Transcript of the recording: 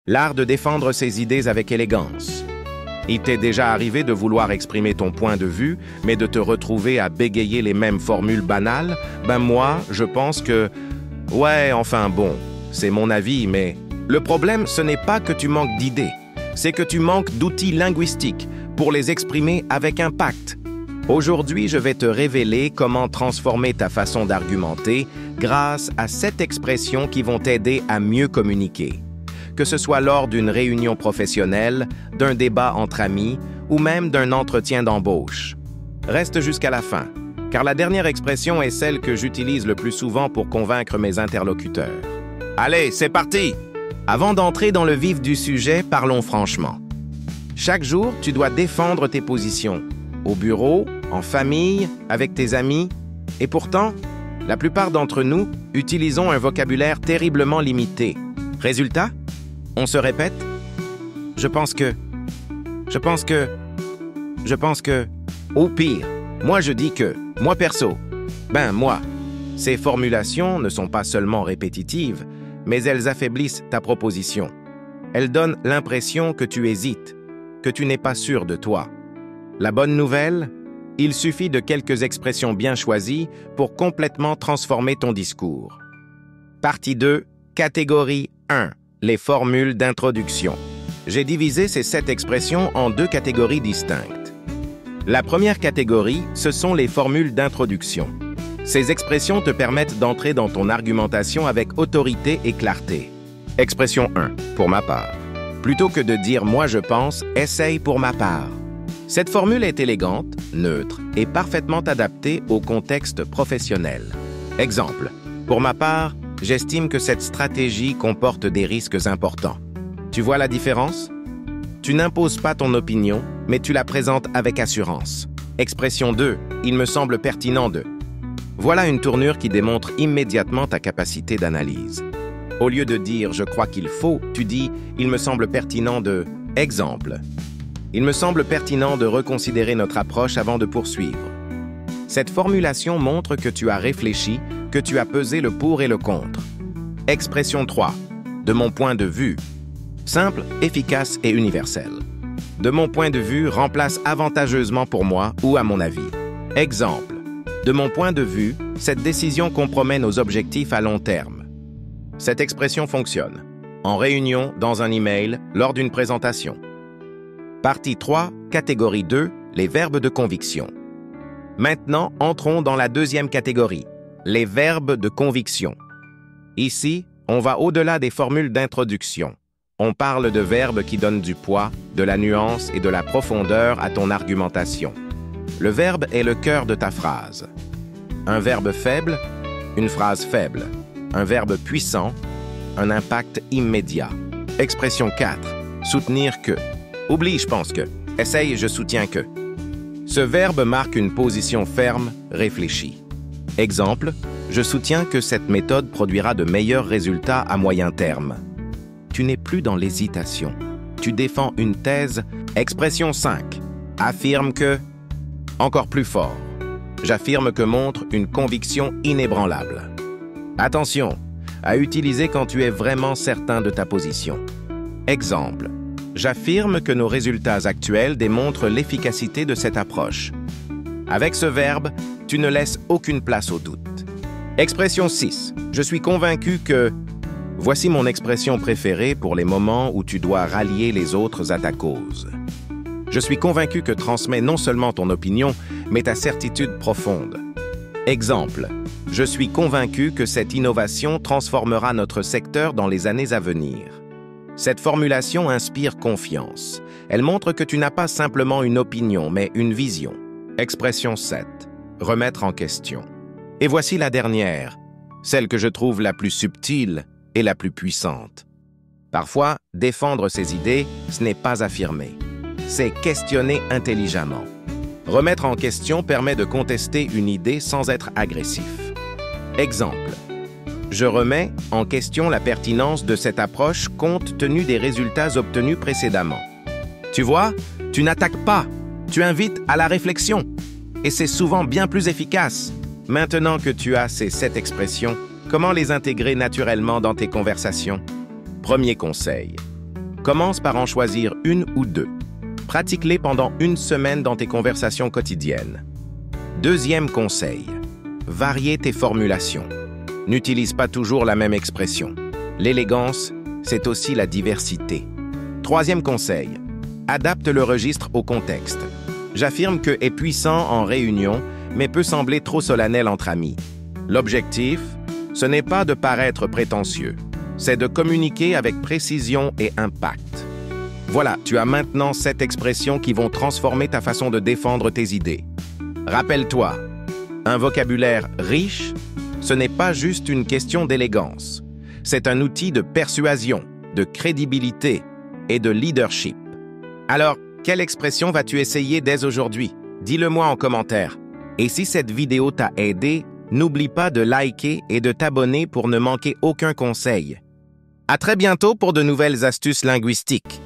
L'art de défendre ses idées avec élégance. Il t'est déjà arrivé de vouloir exprimer ton point de vue, mais de te retrouver à bégayer les mêmes formules banales? Moi, je pense que... Ouais, enfin bon, c'est mon avis, mais... Le problème, ce n'est pas que tu manques d'idées, c'est que tu manques d'outils linguistiques pour les exprimer avec impact. Aujourd'hui, je vais te révéler comment transformer ta façon d'argumenter grâce à 7 expressions qui vont t'aider à mieux communiquer. Que ce soit lors d'une réunion professionnelle, d'un débat entre amis ou même d'un entretien d'embauche. Reste jusqu'à la fin, car la dernière expression est celle que j'utilise le plus souvent pour convaincre mes interlocuteurs. Allez, c'est parti! Avant d'entrer dans le vif du sujet, parlons franchement. Chaque jour, tu dois défendre tes positions, au bureau, en famille, avec tes amis, et pourtant, la plupart d'entre nous utilisons un vocabulaire terriblement limité. Résultat? On se répète? Je pense que... Ou pire, moi je dis que... Moi perso. Moi. Ces formulations ne sont pas seulement répétitives, mais elles affaiblissent ta proposition. Elles donnent l'impression que tu hésites, que tu n'es pas sûr de toi. La bonne nouvelle? Il suffit de quelques expressions bien choisies pour complètement transformer ton discours. Partie 2, catégorie 1. Les formules d'introduction. J'ai divisé ces 7 expressions en 2 catégories distinctes. La première catégorie, ce sont les formules d'introduction. Ces expressions te permettent d'entrer dans ton argumentation avec autorité et clarté. Expression 1, pour ma part. Plutôt que de dire « moi je pense », essaye pour ma part. Cette formule est élégante, neutre et parfaitement adaptée au contexte professionnel. Exemple, pour ma part, j'estime que cette stratégie comporte des risques importants. Tu vois la différence? Tu n'imposes pas ton opinion, mais tu la présentes avec assurance. Expression 2, il me semble pertinent de... Voilà une tournure qui démontre immédiatement ta capacité d'analyse. Au lieu de dire « je crois qu'il faut », tu dis « il me semble pertinent de... » Exemple. Il me semble pertinent de reconsidérer notre approche avant de poursuivre. Cette formulation montre que tu as réfléchi, que tu as pesé le pour et le contre. Expression 3. De mon point de vue. Simple, efficace et universel. De mon point de vue remplace avantageusement pour moi ou à mon avis. Exemple. De mon point de vue, cette décision compromet nos objectifs à long terme. Cette expression fonctionne. En réunion, dans un email, lors d'une présentation. Partie 3, catégorie 2, les verbes de conviction. Maintenant, entrons dans la deuxième catégorie, les verbes de conviction. Ici, on va au-delà des formules d'introduction. On parle de verbes qui donnent du poids, de la nuance et de la profondeur à ton argumentation. Le verbe est le cœur de ta phrase. Un verbe faible, une phrase faible. Un verbe puissant, un impact immédiat. Expression 4, soutenir que. Oublie, je pense que. Essaye, je soutiens que. Ce verbe marque une position ferme, réfléchie. Exemple, je soutiens que cette méthode produira de meilleurs résultats à moyen terme. Tu n'es plus dans l'hésitation. Tu défends une thèse. Expression 5, affirme que. Encore plus fort. J'affirme que montre une conviction inébranlable. Attention, à utiliser quand tu es vraiment certain de ta position. Exemple, j'affirme que nos résultats actuels démontrent l'efficacité de cette approche. Avec ce verbe, tu ne laisses aucune place au doute. Expression 6, je suis convaincu que... Voici mon expression préférée pour les moments où tu dois rallier les autres à ta cause. Je suis convaincu que transmet non seulement ton opinion, mais ta certitude profonde. Exemple, je suis convaincu que cette innovation transformera notre secteur dans les années à venir. Cette formulation inspire confiance. Elle montre que tu n'as pas simplement une opinion, mais une vision. Expression 7, remettre en question. Et voici la dernière, celle que je trouve la plus subtile et la plus puissante. Parfois, défendre ses idées, ce n'est pas affirmer. C'est questionner intelligemment. Remettre en question permet de contester une idée sans être agressif. Exemple. Je remets en question la pertinence de cette approche compte tenu des résultats obtenus précédemment. Tu vois, tu n'attaques pas, tu invites à la réflexion. Et c'est souvent bien plus efficace. Maintenant que tu as ces 7 expressions, comment les intégrer naturellement dans tes conversations? Premier conseil. Commence par en choisir une ou deux. Pratique-les pendant une semaine dans tes conversations quotidiennes. Deuxième conseil, varier tes formulations. N'utilise pas toujours la même expression. L'élégance, c'est aussi la diversité. Troisième conseil, adapte le registre au contexte. J'affirme que est puissant en réunion, mais peut sembler trop solennel entre amis. L'objectif, ce n'est pas de paraître prétentieux, c'est de communiquer avec précision et impact. Voilà, tu as maintenant 7 expressions qui vont transformer ta façon de défendre tes idées. Rappelle-toi, un vocabulaire riche, ce n'est pas juste une question d'élégance. C'est un outil de persuasion, de crédibilité et de leadership. Alors, quelle expression vas-tu essayer dès aujourd'hui? Dis-le-moi en commentaire. Et si cette vidéo t'a aidé, n'oublie pas de liker et de t'abonner pour ne manquer aucun conseil. À très bientôt pour de nouvelles astuces linguistiques.